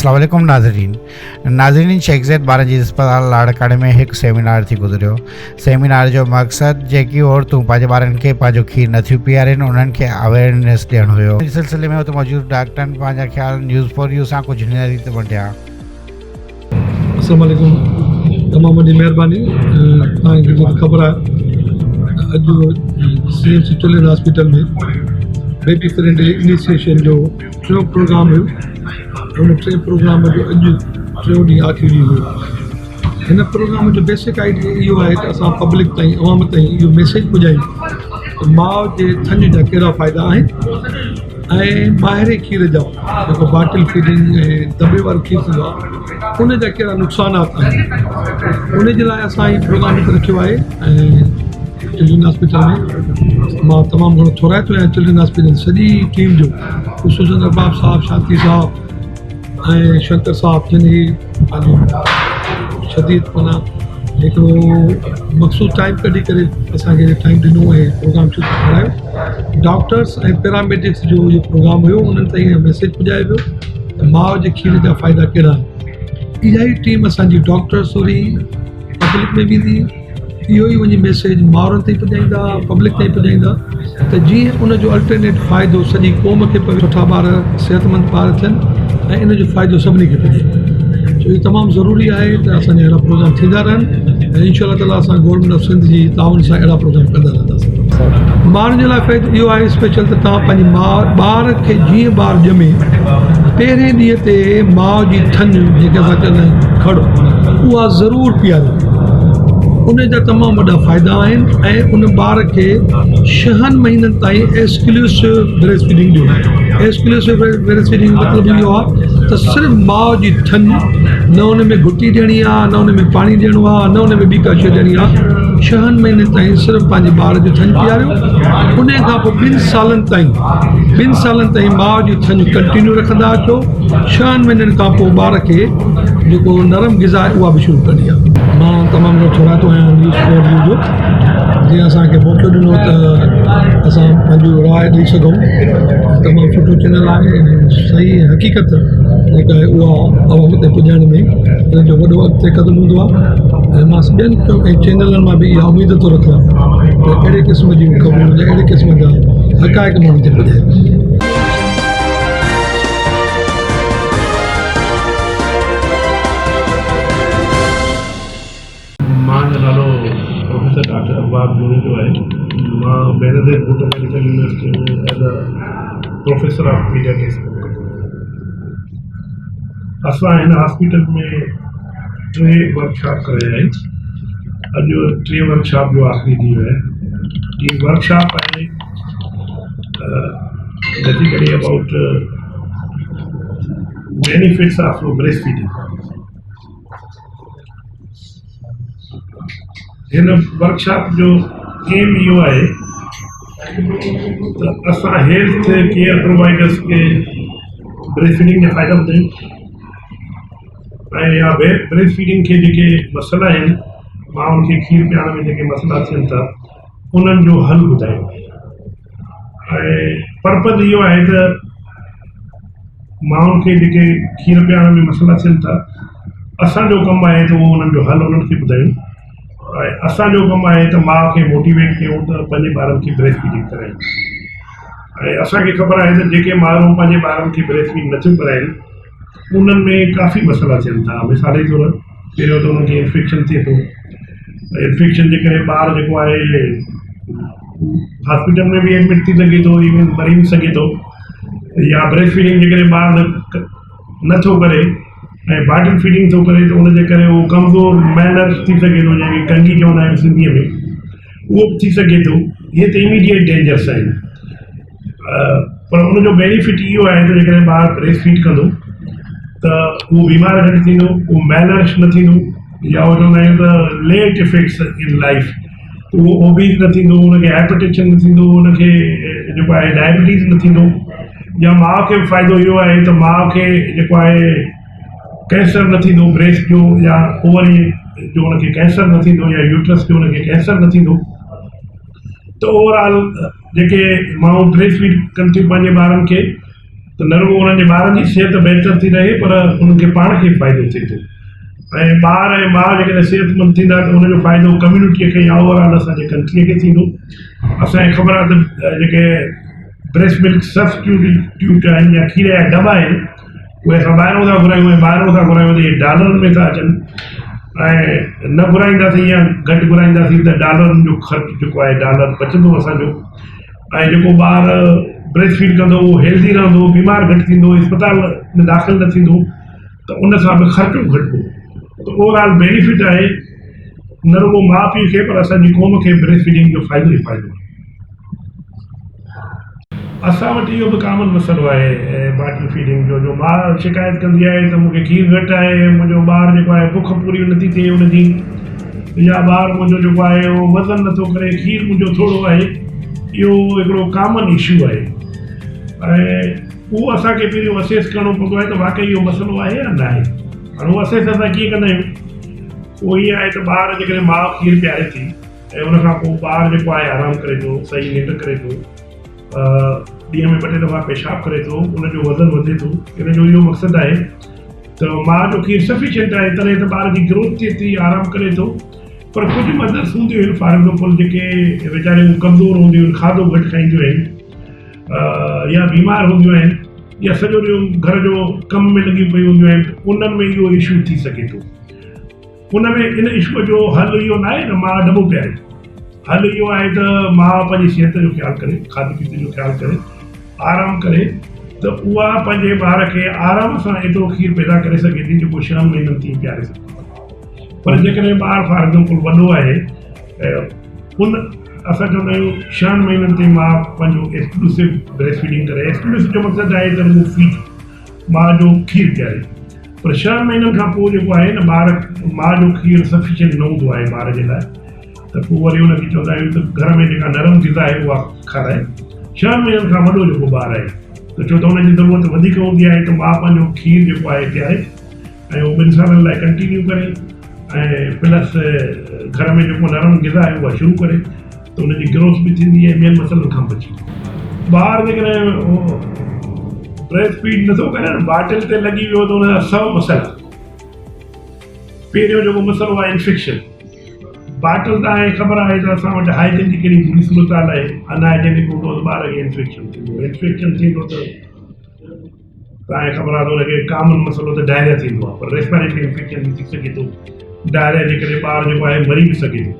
अस्सलाम वालेकुम नाज़रीन शेख ज़ैद ॿारनि जी अस्पताल लाड़काने में एक सेमिनार थी गुज़रियो। सेमिनार जो मक़सद जेकी औरतूं पंहिंजे ॿारनि खे पंहिंजो खीर नथियूं पीआरनि उन्हनि खे अवेयरनेस ॾियणो हुयो। इस सिलसिले में हुते मौजूद डॉक्टरनि पंहिंजा ख़्याल न्यूज़ फॉर यू सां कुझु हिन रीति वंडिया। अस्सलाम वालेकुम, तमामु वॾी महिरबानी। तव्हांखे ख़बर आहे अॼु CMC चिल्ड्रन हॉस्पिटल में बेबी फ्रेंडली इनिशिएशन जो टियों प्रोग्राम हुयो। उन टे प्रोग्राम जो अॼु टियों ॾींहुं आख़िरी ॾींहुं हुयो। हिन प्रोग्राम जो बेसिक आइडिया इहो आहे त असां पब्लिक ताईं अवाम ताईं इहो मैसेज पुॼायूं त माउ जे थञ जा कहिड़ा फ़ाइदा आहिनि ऐं ॿाहिरे खीर जा जेको बॉटल फीडिंग ऐं दॿे वारो खीर थींदो आहे उन जा कहिड़ा नुक़सानात आहिनि। उन जे लाइ असां हीउ प्रोग्राम हिते रखियो आहे ऐं चिल्ड्रन हॉस्पिटल में मां तमामु घणो थोराइतो आहियां चिल्ड्रन हॉस्पिटल सॼी टीम जो, ख़ुशूसन अरबाब साहब, शांति साहब ऐं शंकर साहब जिन पंहिंजो शदीद माना हिकिड़ो मखसूस टाइम कढी करे असांखे टाइम ॾिनो ऐं प्रोग्राम शुरू करायो। डॉक्टर्स ऐं पैरामेडिक्स जो इहो प्रोग्राम हुयो, उन्हनि ताईं मैसेज पुॼायो वियो त माउ जे खीर जा फ़ाइदा कहिड़ा आहिनि। इहा ई टीम असांजी डॉक्टर्स वरी पब्लिक में वेंदी, इहो ई वञी मैसेज माउरनि ताईं पुॼाईंदा, पब्लिक ताईं पुॼाईंदा त जीअं उनजो अल्टरनेट फ़ाइदो सॼी क़ौम खे पवे, सुठा ॿार सिहतमंद ॿार थियनि ऐं इन जो फ़ाइदो सभिनी खे पुॼे। छो इहो तमामु ज़रूरी आहे त असांजा अहिड़ा प्रोग्राम थींदा रहनि ऐं इंशा ताला असां गवर्नमेंट ऑफ सिंध जी ताउन सां अहिड़ा प्रोग्राम कंदा रहंदासीं। माउरुनि जे लाइ फ़ाइदो इहो आहे स्पेशल त तव्हां पंहिंजी ॿार खे जीअं ॿार ॼमे पहिरें ॾींहं ते माउ जी थञ जेके असां चवंदा आहियूं खड़ो, उहा ज़रूरु पीआरियो। उन जा तमामु वॾा फ़ाइदा आहिनि ऐं उन ॿार खे 6 महीननि ताईं एक्सक्लूसिव ब्रेस्ट फीडिंग ॾियो। एक्सक्लूसिव ब्रेस्ट फीडिंग मतिलबु इहो आहे त सिर्फ़ु माउ जी थञ, न उन में घुटी ॾियणी आहे, न उन में पाणी ॾियणो आहे, न उन में ॿी का शइ ॾियणी आहे। 6 महीननि ताईं सिर्फ़ु पंहिंजे ॿार जो थञ पीआरियो। उन खां पोइ 2 सालनि ताईं माउ जी थञ कंटिन्यू रखंदा अचो। 6 महीननि खां पोइ ॿार खे जेको नरम ग़िज़ा आहे उहा बि शुरू करणी आहे। मां तमामु घणो थोराइतो आहियां न्यूज़ फॉर यू जो, जीअं असांखे मौक़ो ॾिनो त असां पंहिंजो राय ॾेई सघूं। तमामु सुठो चैनल आहे ऐं सही हक़ीक़त जेका आहे उहा अवाम ते पुॼाइण में हुन जो वॾो अॻिते क़दम हूंदो आहे। ऐं मां ॿियनि चैनलनि मां बि इहा उमेद थो रखां त अहिड़े क़िस्म जूं ख़बरूं या अहिड़े क़िस्म जा हक़ाइक़ माण्हुनि ते पुॼाइनि। प्रोफेसर डॉक्टर अरबाब जो है। मां बेनज़ीर भुट्टो मेडिकल यूनिवर्सिटी में as a professor of paediatrics असां हिन हॉस्पिटल में 3 वर्कशॉप करे आहिनि। अॼु 3 वर्कशॉप जो आख़िरी ॾींहुं आहे। ये वर्कशॉप आहे basically about benefits of breast feeding. हिन वर्कशॉप जो एम इहो आहे त असां हेल्थ केयर प्रोवाइडर्स खे ब्रेस्ट फीडिंग जा फ़ाइदा ॿुधायूं ऐं या ब्रेस्ट फीडिंग खे जेके मसइला आहिनि, माउनि खे खीर पीआरण में जेके मसइला थियनि था उन्हनि जो हल ॿुधायूं। ऐं पर्पज़ इहो आहे त माउनि खे जेके खीर पीआरण में मसइला थियनि था, असांजो कमु आहे त उहो उन्हनि जो हल उन्हनि खे ॿुधायूं। ऐं असांजो कमु आहे त माउ खे मोटिवेट कयूं त पंहिंजे ॿारनि खे ब्रेस्ट फीडिंग कराइनि। ऐं असांखे ख़बर आहे त जेके माण्हू पंहिंजे ॿारनि खे ब्रेस्ट फीड नथियूं कराइनि उन्हनि में काफ़ी मसइला थियनि था। मिसाल जे तौरु पहिरियों त उन्हनि खे इन्फेक्शन थिए थो। इन्फेक्शन जे करे ॿार जेको आहे हॉस्पिटल में बि एडमिट थी सघे थो, इवन मरी बि सघे थो। या ब्रेस्ट फीडिंग जे करे ॿार नथो करे ऐं बॉटल फीडिंग थो करे त उनजे करे उहो कमज़ोर मैनर थी सघे थो, जंहिंखे कंगी चवंदा आहियूं सिंधीअ में, उहो बि थी सघे थो। इहे त इमीडिएट डेंजर्स आहिनि। पर उनजो बेनिफिट इहो आहे त जेकॾहिं ॿारु ब्रेस्ट फीड कंदो त उहो बीमार घटि थींदो, उहो मैनर्श न थींदो, या उहो चवंदा आहियूं त लेट इफेक्ट्स इन लाइफ, उहो ओबीज न थींदो, उनखे हाइपरटेंशन न थींदो, उनखे जेको आहे डायबिटीज़ न थींदो। या माउ खे फ़ाइदो इहो आहे त माउ खे जेको आहे कैंसर न थींदो ब्रेस्ट जो, या ओवरी जो उनखे कैंसर न थींदो, या यूट्रस जो उनखे कैंसर न थींदो। त ओवरऑल जेके माण्हू ब्रेस्ट फीड कनि थियूं पंहिंजे ॿारनि खे, त त न रुगो उन्हनि जे ॿारनि जी सिहत बहितर थी रहे पर उन्हनि खे पाण खे फ़ाइदो थिए थो ऐं ॿार ऐं माउ जेकॾहिं सिहतमंद थींदा त उनजो फ़ाइदो कम्यूनिटीअ खे या ओवरऑल असांजे कंट्रीअ खे थींदो। असांखे ख़बर आहे त जेके ब्रेस्ट मिल्क सब्स्टिट्यूट आहिनि या खीर जा दॿा आहिनि उहे असां ॿाहिरों था घुरायूं ऐं ॿाहिरों था घुरायूं त इहे डॉलरनि में था अचनि ऐं न घुराईंदासीं या घटि घुराईंदासीं त डॉलरनि जो ख़र्चु जेको आहे डॉलर बचंदो असांजो ऐं जेको ॿार ब्रेस्ट फीड कंदो उहो हेल्दी रहंदो बीमार घटि थींदो इस्पताल में दाख़िल न थींदो त उन सां बि ख़र्चो घटिबो त ओवरऑल बेनिफिट आहे न रुगो माउ पीउ खे पर असांजी क़ौम खे ब्रेस्ट फीडिंग जो फ़ाइदो ई फ़ाइदो आहे। असां वटि इहो बि कॉमन मसइलो आहे बॉटल फीडिंग जो माउ शिकायत कंदी आहे त मूंखे खीर घटि आहे मुंहिंजो ॿारु जेको आहे बुख पूरी नथी थिए उनजी या ॿारु मुंहिंजो जेको आहे उहो वज़न नथो करे खीर मुंहिंजो थोरो आहे इहो हिकिड़ो कॉमन इशू आहे ऐं उहो असांखे पहिरियों असेस करिणो पवंदो आहे त वाक़ई इहो मसइलो आहे या न आहे। हाणे उहो असेस असां कीअं कंदा आहियूं उहो ईअं आहे त ॿारु जेकॾहिं माउ खीर पीआरे थी ऐं उनखां पोइ ॿारु जेको आहे आरामु करे थो सही निंड करे थो ॾींहं में 2-3 दफ़ा पेशाब करे थो उनजो वज़न वधे थो इन जो इहो मक़सदु आहे त माउ जो खीर सफिशिएंट आहे तॾहिं त ॿार जी ग्रोथ थिए थी आरामु करे थो पर कुझु मदर्स हूंदियूं आहिनि फॉर एग्ज़ाम्पल जेके वीचारियूं कमज़ोर हूंदियूं आहिनि खाधो घटि खाईंदियूं आहिनि या बीमार हूंदियूं आहिनि या सॼो ॾींहुं घर जो कम में लॻी पई हूंदियूं आहिनि उन्हनि में इहो इशू थी सघे थो। उन में इन इशूअ जो हल इहो न आहे त माउ दॿो पीआरे हल इहो आहे त माउ पंहिंजी सिहत जो ख़्यालु करे खाधे पीते जो ख़्यालु करे आराम करे त उहा पंहिंजे ॿार खे आराम सां एतिरो खीर पैदा करे सघे थी जेको 6 महीननि ताईं पीआरे सघे पर जेकॾहिं ॿारु फॉर एग्ज़ाम्पल वॾो आहे उन असां चवंदा आहियूं 6 महीननि ताईं माउ पंहिंजो एक्सक्लूसिव ब्रेस्ट फीडिंग करे एक्सक्लूसिव जो मक़सदु आहे त उहो फीड माउ जो खीर पीआरे पर 6 महीननि खां पोइ जेको आहे न माउ जो खीर सफिशिएंट न हूंदो आहे ॿार जे लाइ त पोइ वरी हुनखे चवंदा आहियूं त घर में जेका नरम ग़िज़ा आहे उहा खाराए 6 महीननि खां वॾो जेको ॿारु आहे त छो त हुनजी ज़रूरत वधीक हूंदी आहे त माउ पंहिंजो खीर जेको आहे पीआरे ऐं उहो 2 सालनि लाइ कंटिन्यू करे ऐं प्लस घर में जेको नरम ग़िज़ा आहे उहा शुरू करे त हुनजी ग्रोथ बि थींदी ऐं ॿियनि मसइलनि खां बची ॿारु जेकॾहिं ब्रेस्ट फीड नथो करे न बाटल ते लॻी वियो त हुनजा 100 मसइला पहिरियों जेको मसइलो आहे इन्फेक्शन बाटल तव्हांखे ख़बर आहे त असां वटि हाइजीन जी कहिड़ी बुरी सूरत आहे अनहाइजीनिक हूंदो त ॿार खे इन्फेक्शन थींदो त तव्हांखे ख़बर आहे त हुनखे कॉमन मसइलो त डायरिया थींदो आहे पर रेस्पिरेटरी इन्फेक्शन बि थी सघे थो डायरिया जे करे ॿारु जेको आहे मरी बि सघे थो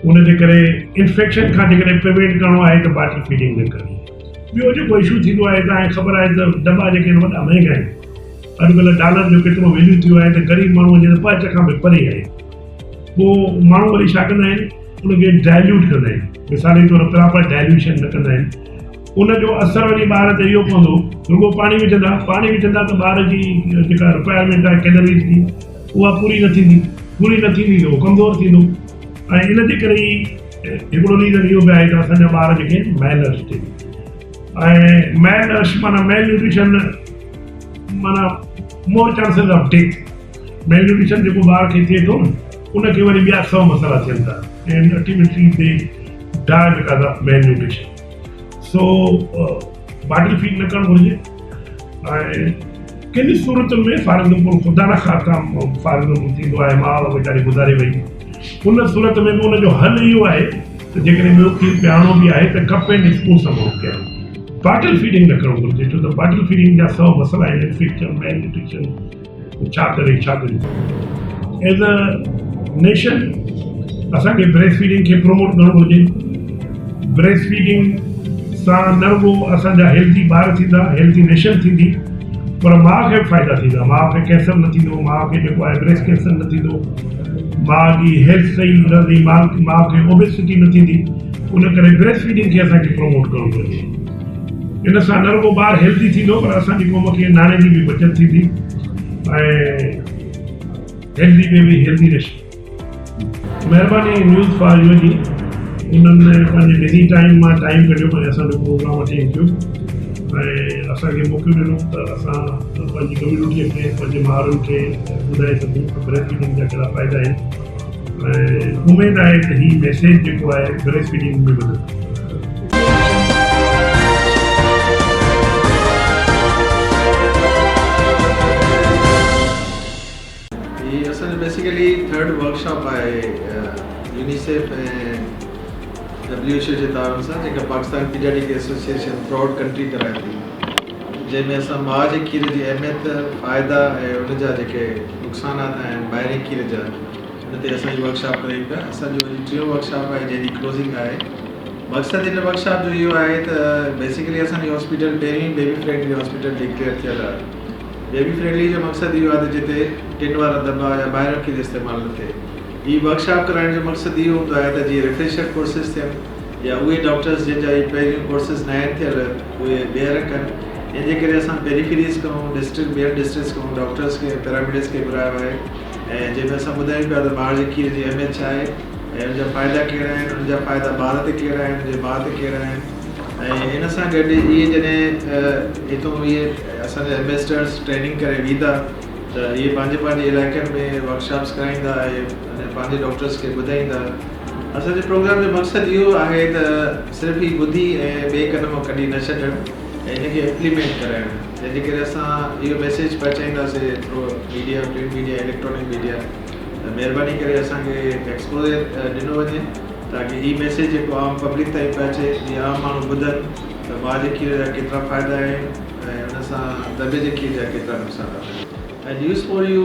उनजे करे इन्फेक्शन खां जेकॾहिं प्रिवेंट करिणो आहे त बाटल फीडिंग न करणी। ॿियो जेको इशू थींदो आहे तव्हांखे ख़बर आहे त दॿा जेके आहिनि वॾा महांगा आहिनि अॼुकल्ह डॉलर जो केतिरो वैल्यू थियो आहे त ग़रीब माण्हूअ जे पहुच खां बि परे आहे पोइ माण्हू वरी छा कंदा आहिनि उनखे डाइल्यूट कंदा आहिनि मिसाल जे तौर प्रॉपर डाइल्यूशन न कंदा आहिनि उनजो असरु वरी ॿार ते इहो पवंदो रुगो पाणी विझंदा त ॿार जी जेका रिक्वायरमेंट आहे कैलरीज़ जी उहा पूरी न थींदी त उहो कमज़ोर थींदो ऐं इन जे करे ई हिकिड़ो रीज़न इहो बि आहे त असांजा ॿार जेके मैलनर्स थिए ऐं मैलनर्स माना मेल न्यूट्रिशन माना more chances of death malnutrition जेको ॿार खे थिए थो न उनखे वरी ॿिया 100 मसइला थियनि था and ultimately they die because of male nutrition so bottle feed न करणु घुरिजे ऐं किन सूरतुनि में फॉर एग्ज़ाम्पल ख़ुदा न ख़ाका फॉर एग्ज़ाम्पल थींदो आहे माउ वीचारी गुज़ारे वई उन सूरत में बि उनजो हल इहो आहे त जेकॾहिं ॿियो खीर पीआरणो बि आहे त कप एंड स्पून सां माण्हू पीआरणो बॉटल फीडिंग न करणु घुरिजे छो त बॉटल फीडिंग जा 100 मसइला आहिनि इन्फेक्शन मेल न्यूट्रिशन छा करे एज़ अ नेशन असांखे ब्रेस्ट फीडिंग खे प्रमोट करणु घुरिजे ब्रेस्ट फीडिंग सां न रुगो असांजा हेल्दी ॿार थींदा हेल्दी नेशन थींदी पर माउ खे बि फ़ाइदा थींदा माउ खे कैंसर न थींदो माउ खे जेको आहे ब्रेस्ट कैंसर न थींदो माउ जी हेल्थ सही रहंदी माउ खे ओबेसिटी न थींदी उन करे ब्रेस्ट फीडिंग खे असांखे प्रमोट करणु घुरिजे इन सां न रुगो ॿारु हेल्दी थींदो पर असांजी क़ौम खे नाणे जी बि बचत थींदी ऐं हेल्दी बेबी हेल्दी नेशन। महिरबानी न्यूज़ फॉर यू जी उन्हनि पंहिंजे बिज़ी टाइम मां टाइम कढियो ऐं असांजो प्रोग्राम अटेंड कयो ऐं असांखे मौक़ो ॾिनो त असां पंहिंजी कम्यूनिटीअ खे पंहिंजे माण्हुनि खे ॿुधाए सघूं त ब्रेस्ट फीडिंग जा कहिड़ा फ़ाइदा आहिनि ऐं उमेदु आहे त हीउ मैसेज जेको आहे ब्रेस्ट फीडिंग में वधंदो। असांजो बेसिकली थर्ड वर्कशॉप आहे यूनिसेफ ऐं WHO जे ताउन सां जेका Pakistan paediatric association throughout country कराए थी, जंहिंमें असां माउ जे खीर जी अहमियत, फ़ाइदा ऐं उन जा जेके नुक़सानात आहिनि ॿाहिरीं खीर जा, उन ते असांजी वर्कशॉप कयूं पिया। असांजो टियों वर्कशॉप आहे जंहिंजी क्लोज़िंग आहे। मक़सदु हिन वर्कशॉप जो इहो आहे त बेसिकली असांजी हॉस्पिटल पहिरीं बेबी फ्रेंडली हॉस्पिटल डिक्लेयर थियल आहे। बेबी फ्रेंडली जो मक़सदु इहो आहे त जिते टिन वारा दॿा या ॿाहिरियों खीर इस्तेमालु न थिए। हीअ वर्कशॉप कराइण जो मक़सदु इहो हूंदो आहे त जीअं रिफ्रेशर कोर्सिस थियनि या उहे डॉक्टर्स जंहिंजा पहिरियों कोर्सिस न आहिनि थियल उहे ॿीहर कनि। इन जे करे असां पेरीफेरीज़ कयूं, ॿियनि डिस्ट्रिक्ट्स कयूं, डॉक्टर्स खे पैरामेडिक्स खे घुरायो आहे ऐं जंहिंमें असां ॿुधायूं पिया त ॿार जे खीर जी अहमियत छा आहे ऐं उनजा फ़ाइदा कहिड़ा आहिनि, उनजा फ़ाइदा ॿार ते कहिड़ा आहिनि, उनजे माउ ते कहिड़ा आहिनि। ऐं इन सां गॾु इहे जॾहिं हितां इहे असांजा एम्बेसडर्स ट्रेनिंग करे वेंदा त इहे पंहिंजे इलाइक़नि में वर्कशॉप्स कराईंदा ऐं पंहिंजे डॉक्टर्स खे ॿुधाईंदा। असांजे प्रोग्राम जो मक़सदु इहो आहे त सिर्फ़ु ही ॿुधी ऐं ॿिए कदम कढी न छॾणु ऐं इनखे इम्प्लीमेंट कराइणु, जंहिंजे करे असां इहो मैसेज पहुचाईंदासीं through media, print media, electronic media. महिरबानी करे असांखे एक्सपोज़र ॾिनो वञे ताकी हीअ मैसेज जेको आम पब्लिक ताईं पहुचे, जीअं आम माण्हू ॿुधनि त माउ जे खीर जा केतिरा फ़ाइदा आहिनि ऐं उन सां दॿे जे खीर जा केतिरा नुक़सान आहिनि। And news for U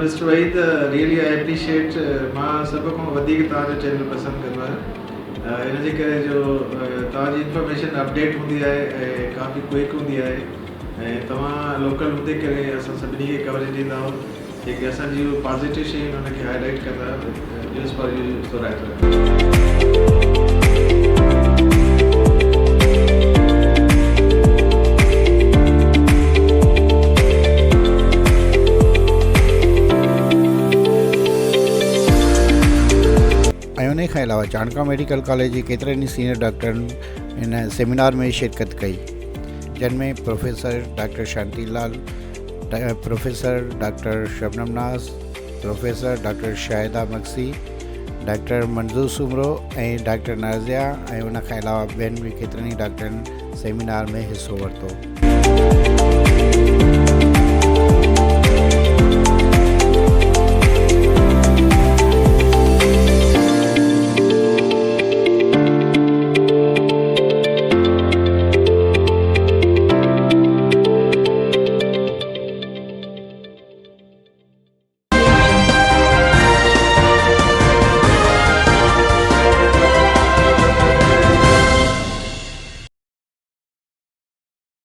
mister Waheed, really I appreciate. मां सभ खां वधीक तव्हांजो चैनल पसंदि कंदो आहियां इन जे करे जो तव्हांजी इंफॉर्मेशन अपडेट हूंदी आहे ऐं काफ़ी क्विक हूंदी आहे ऐं तव्हां लोकल हूंदे करे असां सभिनी खे कवरेज ॾींदा आहियूं जेके असांजी पॉज़िटिव शयूं हुनखे हाईलाइट कंदा। न्यूज़ फॉर यू सुराइतो। ऐं उन खां अलावा चाणका मेडिकल कॉलेज जे केतिरनि ई सीनियर डॉक्टरनि हिन सेमिनार में शिरकत कई, जिन में professor doctor Shantilal, professor doctor Shabnam Naz, professor doctor Shahida Maksi, doctor Manzoor Soomro ऐं डॉक्टर नाज़िया ऐं उन खां अलावा ॿियनि बि केतिरनि ई डॉक्टरनि सेमिनार में हिसो वरितो।